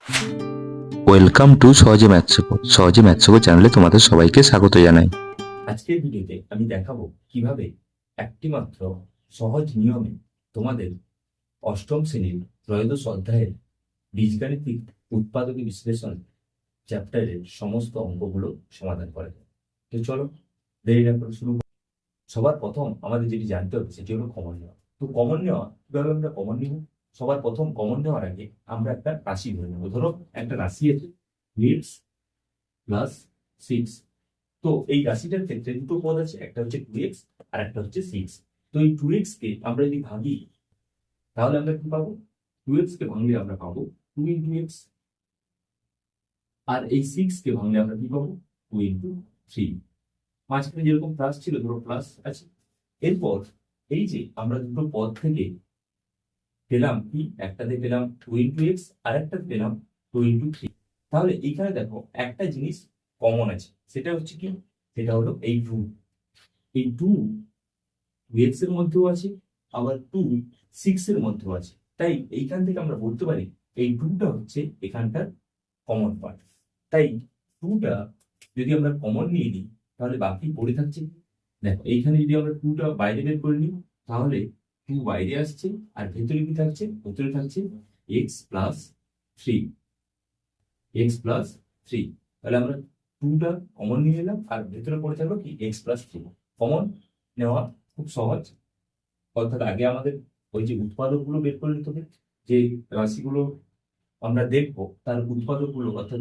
Welcome to সহজে ম্যাথসকো। সহজে ম্যাথসকো চ্যানেলে তোমাদের সবাইকে স্বাগত জানাই। আজকের ভিডিওতে আমি দেখাবো কিভাবে একটি মাত্র সহজ নিয়মে তোমাদের অষ্টম শ্রেণীর ত্রয়োদশ অধ্যায়ের বীজগাণিতিক উৎপাদক বিশ্লেষণ চ্যাপ্টারের সমস্ত অঙ্কগুলো সমাধান করা যায়। তো চলো দেরি না করে শুরু করি। সবার প্রথম আমাদের যেটি জানতে হবে সেটি হলো কমন নেওয়া। তো কমন নেওয়া কিভাবে আমরা কমন নিব? সবার প্রথম কমন নেওয়ার আগে আমরা একটা রাশি ধরে নেবো। ধরো একটা রাশি আছে x প্লাস 6। তো এই রাশিটার ক্ষেত্রে দুটো পদ আছে, একটা হচ্ছে 2x আর একটা হচ্ছে 6। তো এই 2x কে আমরা যদি ভাঙি তাহলে আমরা কি পাবো? 2x কে ভাঙলে আমরা পাবো 2 ইন্টু এক্স, আর এই 6 কে ভাঙলে আমরা কি পাবো? 2 ইন্টু 3। মাঝখানে যেরকম প্লাস ছিল ধরো প্লাস আছে। এরপর এই যে আমরা দুটো পদ থেকে পেলাম কি, একটাতে পেলাম 2 ইন্টু এক্স আর একটা পেলাম 2 ইন্টু 3। তাহলে এখানে দেখো একটা জিনিস কমন আছে, সেটা হচ্ছে কি, সেটা হলো এই 2। এই 2 এক্স এর মধ্যেও আছে, আবার 2 6 এর মধ্যেও আছে। তাই এইখান থেকে আমরা বলতে পারি এই 2টা হচ্ছে এখানকার কমন পার্ট। তাই 2টা যদি আমরা কমন নিয়ে নিই তাহলে বাকি পড়ে থাকছে কি? দেখো এইখানে যদি আমরা 2টা বাইরে বের করে নিই তাহলে 2 বাইরে আসছে, আর ভেতরে কি থাকছে? ভেতরে থাকছে এক্স প্লাস 3। এক্স প্লাস 3, তাহলে আমরা 2টা কমন নিয়ে নিলাম আর ভেতরে পড়ে থাকলো কি? X plus 3। কমন নেওয়া খুব সহজ। অর্থাৎ আগে আমাদের ওই যে উৎপাদকগুলো বের করে নিতে হবে, যে রাশিগুলো আমরা দেখবো তার উৎপাদকগুলো, অর্থাৎ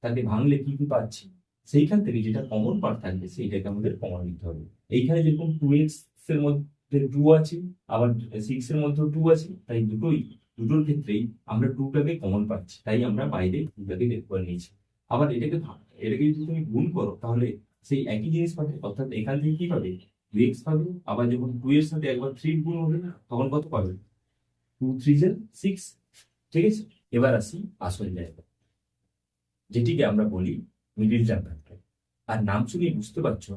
তাকে ভাঙলে কি কি পাচ্ছি, সেইখান থেকে যেটা কমন পার্ট থাকবে সেইটাকে আমাদের কমন নিতে হবে। এইখানে যেরকম 2x এর মধ্যে 2 আছে, আবার 6 এর মধ্যেও 2 আছে, তাই দুটোর ক্ষেত্রেই আমরা 2টাকে কমন পাচ্ছি, তাই আমরা বাইরে 2টাকে বের করে নিয়েছি। আবার এটাকে যদি তুমি গুণ করো তাহলে সেই একই জিনিস পাবে, অর্থাৎ এখান থেকে কি পাবে? 2x পাবে। আবার যখন 2 এর সাথে একবার 3 গুণ হবে তখন কত পাবে? 2 3 6। ঠিক আছে, এবার আসি আসল জায়গা, যেটিকে আমরা বলি মিডিল টার্ম ফ্যাক্টর। আর নাম শুনে বুঝতে পারছো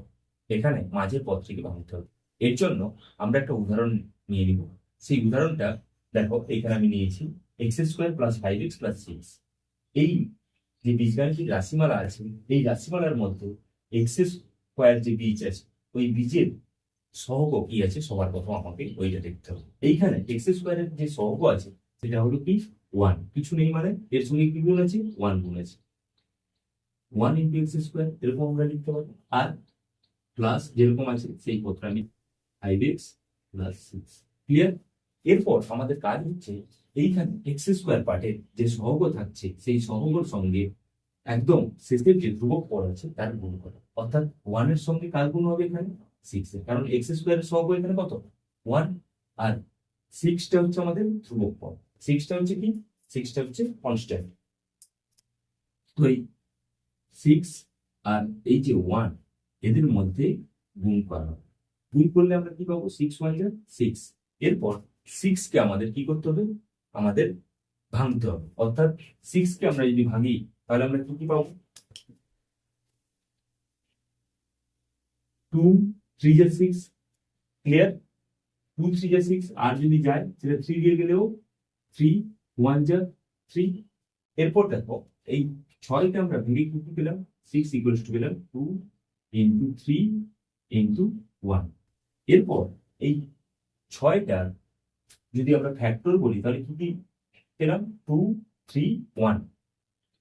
এখানে মাঝের পদটিকে ভাঙতে হবে। এর জন্য আমরা একটা উদাহরণ নিয়ে নিব। সেই উদাহরণটা দেখো, এখানে আমি নিয়েছি x square plus 5x plus 6। এই যে বীজগাণিতিক রাশিমালা আছে, এই রাশিমালার মধ্যে এক্স স্কোয়ার যে বীজ আছে, ওই বীজের সহগ কি আছে সবার প্রথম আমাকে ওইটা দেখতে হবে। এইখানে এক্স স্কোয়ারের যে সহগ আছে সেটা হলো কি? 1। কিছু নেই মানে এর সঙ্গে কি গুণ আছে? 1 গুণ আছে। 1 ইন্টু এক্স স্কোয়ার এরকম আমরা লিখতে পারি। আর প্লাস যেরকম আছে সেই পদটা আমি 5x প্লাস 6। ক্লিয়ার? এরপর আমাদের কাজ হচ্ছে এইখানে এক্স স্কোয়ার পার্টের যে সহগ থাকছে সেই সহগর সঙ্গে একদম শেষের যে ধ্রুবক পদ আছে তার গুণ করা। অর্থাৎ 1 এর সঙ্গে কার গুণ হবে? এখানে 6 এর, কারণ এক্স স্কোয়ারের সহগ এখানে কত? 1। আর 6টা হচ্ছে আমাদের ধ্রুবক পদ। 6টা হচ্ছে কি? 6টা হচ্ছে কনস্ট্যান্ট। তো এই 6 আর এই যে 1 এদের মধ্যে গুণ করা হবে। গুণ করলে আমরা কি পাবো? 6 1 যা 6। এরপর 6 কে আমাদের কি করতে হবে? আমাদের ভাঙতে হবে। অর্থাৎ 6 কে আমরা যদি ভাঙি তাহলে আমরা কি কি পাবো? 2 3 যা 6। ক্লিয়ার? 2 3 যা 6, আর যদি যায় সেটা 3 দিয়ে গেলেও 3 1 যা 3। এরপর দেখো এই 6 কে আমরা ভেঙে কি পেলাম? 6 ইকুয়ালস টু পেলাম 2 ইন্টু 3 ইন্টু 1। এরপর এই 6টার যদি আমরা ফ্যাক্টর বলি তাহলে কি কি পেলাম? 2 3 1।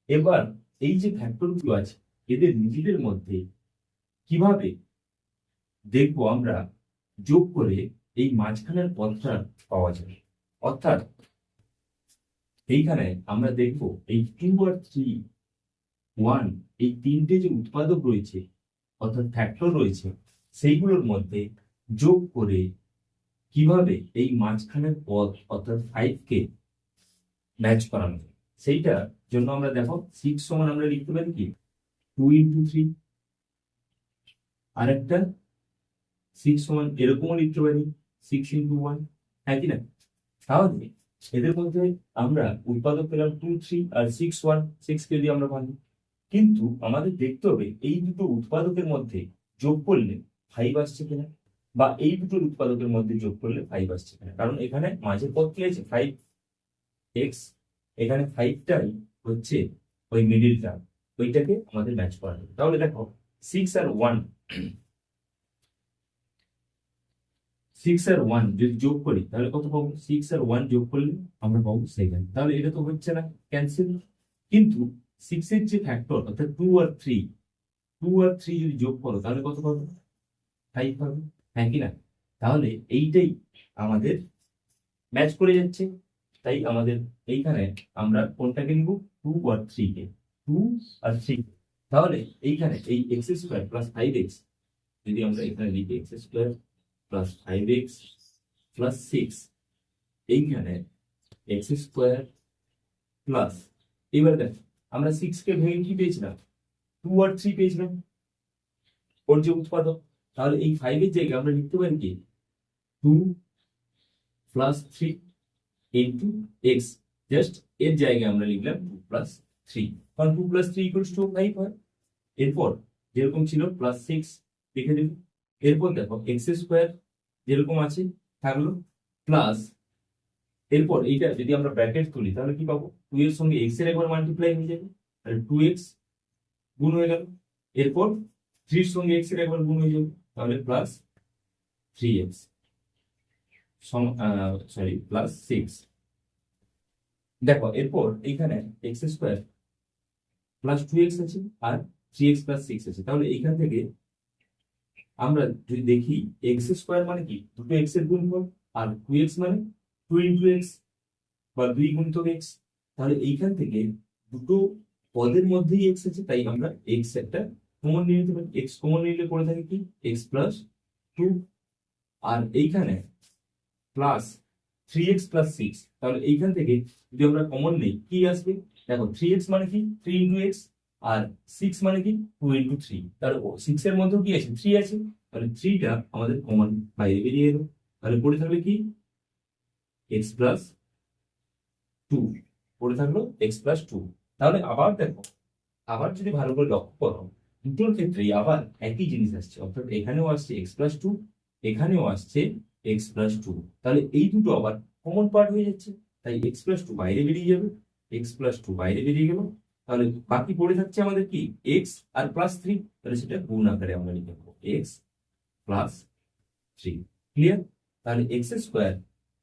এবার এই যে ফ্যাক্টর গুলো আছে এদের নিজেদের মধ্যে কিভাবে দেখবো আমরা যোগ করে এই মাঝখানের পদটা পাওয়া যাবে। অর্থাৎ এইখানে আমরা দেখবো এই 2 আর 3 1 এই তিনটে যে উৎপাদক রয়েছে অর্থাৎ ফ্যাক্টর রয়েছে সেইগুলোর মধ্যে যোগ করে কিভাবে এই মাঝখানের পদ অর্থাৎ 5 কে ম্যাচ করানো যায় সেইটার জন্য আমরা দেখো 6 সমান আমরা লিখতে পারি কি? 2 ইন্টু 3। আর একটা 6 সমান এরকমও লিখতে পারি 6 ইন্টু 1। হ্যাঁ কি না? তাহলে এদের মধ্যে আমরা উৎপাদক পেলাম 2 3 আর 6 1। 6 কে যদি আমরা ভাঙি, কিন্তু আমাদের দেখতে হবে এই দুটো উৎপাদকের মধ্যে যোগ করলে 5 আসছে কিনা, বা এই দুটোর উৎপাদকের মধ্যে যোগ করলে 5 আসছে কিনা। কারণ এখানে মাঝের পদ কি আছে? 5x। এখানে 5টাই হচ্ছে ওই মিডিল টার্ম, ওইটাকে আমাদের ম্যাচ করা হবে। তাহলে দেখো 6 আর 1, 6 আর 1 যদি যোগ করি তাহলে কত পাবো? 6 আর 1 যোগ করলে আমরা পাবো 7। তাহলে এটা তো হচ্ছে না, ক্যান্সেল। কিন্তু 6 এর যে ফ্যাক্টর অর্থাৎ 2 আর 3, 2 আর 3 যদি যোগ করো তাহলে কত পাবো? 5 পাবে, হ্যাঁ কি না? তাহলে এইটাই আমাদের ম্যাচ করে যাচ্ছে। তাই আমাদের এইখানে আমরা কোনটাকে নিব? 2 আর 3 কে, 2 আর 3। তাহলে এইখানে এই এক্স স্কোয়ার প্লাস 5x যদি আমরা এখানে লিখি x square plus 5x plus 6, এইখানে এক্স স্কোয়ার প্লাস, এবার দেখ আমরা 6 কে ভেঙে কি পেয়েছিলাম? 2 আর 3 পেয়েছিলাম ওর যে উৎপাদক। তাহলে এই 5 এর জায়গায় আমরা লিখতে পারি কি? 2 প্লাস 3 ইন্টু এক্স, জাস্ট এর জায়গায় আমরা লিখলাম 2 প্লাস 3, কারণ 2 প্লাস 3 ইকুয়ালস টু 5 হয়। এরপর যেরকম ছিল প্লাস 6 লিখে দেব। এরপর দেখো এক্স স্কোয়ার যেরকম আছে থাকলো প্লাস, এরপর এইটা যদি আমরা ব্র্যাকেট তুলি তাহলে কি পাবো? 2 এর সঙ্গে এক্স এর একবার মাল্টিপ্লাই হয়ে যাবে, তাহলে 2x গুণ হয়ে গেল। এরপর 3 এর সঙ্গে এক্স এর একবার গুণ হয়ে যাবে, তাহলে প্লাস 3x সরি প্লাস 6। দেখো এরপর এইখানে এক্স স্কোয়ার প্লাস 2x আছে আর 3x প্লাস 6 আছে। তাহলে এইখান থেকে আমরা যদি দেখি এক্স স্কোয়ার মানে কি? দুটো এক্স এর গুণফল, আর 2x মানে 2 ইন্টু এক্স বা 2 গুণিতক এক্স। তাহলে এইখান থেকে দুটো পদের মধ্যেই এক্স আছে, তাই আমরা এক্স একটা কমন নিয়ে নিতে পারি। এক্স কমন নিলে পড়ে থাকে কি? এক্স প্লাস 2, আর এইখানে প্লাস 3x প্লাস 6। তাহলে এইখান থেকে যদি আমরা কমন নেই কি আসবে? দেখো 3x মানে কি? 3 ইন্টু এক্স, আর 6 মানে কি? 2 ইন্টু 3। তাহলে 6 এর মধ্যেও কি আছে? 3 আছে। তাহলে 3টা আমাদের কমন বাইরে বেরিয়ে এলো। তাহলে পড়ে থাকবে কি? এক্স প্লাস 2 পড়ে থাকলো এক্স প্লাস 2। তাহলে আবার দেখো, আবার যদি ভালো করে লক্ষ্য করো, দুটোর ক্ষেত্রেই আবার একই জিনিস আসছে, অর্থাৎ এখানেও আসছে এক্স প্লাস 2, এখানেও আসছে এক্স প্লাস 2। তাহলে এই দুটো আবার কমন পার্ট হয়ে যাচ্ছে, তাই এক্স প্লাস 2 বাইরে বেরিয়ে যাবে, এক্স প্লাস 2 বাইরে বেরিয়ে গেল। তাহলে বাকি পড়ে থাকছে আমাদের কি? এক্স আর প্লাস 3। তাহলে সেটা গুণ আকারে আমরা লিখে নেবো, এক্স প্লাস 3। ক্লিয়ার? তাহলে x square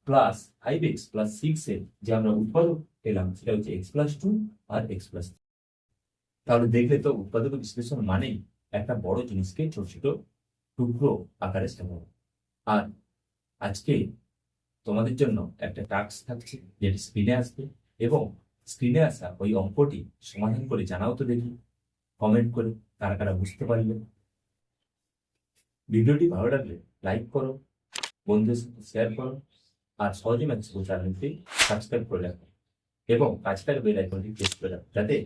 plus 5x plus 6 এর যে আমরা উৎপাদক পেলাম সেটা হচ্ছে এক্স প্লাস 2 আর এক্স প্লাস। তাহলে দেখলে তো উৎপাদক বিশ্লেষণ মানেই একটা বড় জিনিসকে ছোট ছোট টুকরো আকারে সাজানো। আর আজকে তোমাদের জন্য একটা টাস্ক থাকছে যেটি স্ক্রিনে আসবে, এবং স্ক্রিনে আসা ওই অঙ্কটি সমাধান করে জানাও তো দেখি কমেন্ট করে কারা কারা বুঝতে পারবে। ভিডিওটি ভালো লাগলে লাইক করো, বন্ধুদের সাথে শেয়ার করো, আর সহজে ম্যাথস চ্যানেলটি সাবস্ক্রাইব করে রাখো, এবং কাছকার বেল আইকনটি প্রেস করে রাখো, যাতে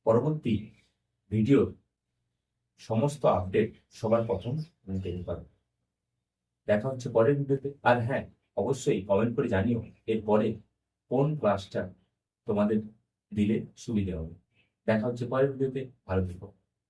পরবর্তী ভিডিওর সমস্ত আপডেট সবার প্রথম তুমি পেতে পারো। দেখা হচ্ছে পরের ভিডিওতে। আর হ্যাঁ, অবশ্যই কমেন্ট করে জানিও এরপরে কোন ক্লাসটা তোমাদের দিলে সুবিধা হবে। দেখা হচ্ছে পরের ভিডিওতে। ভালো থেকো।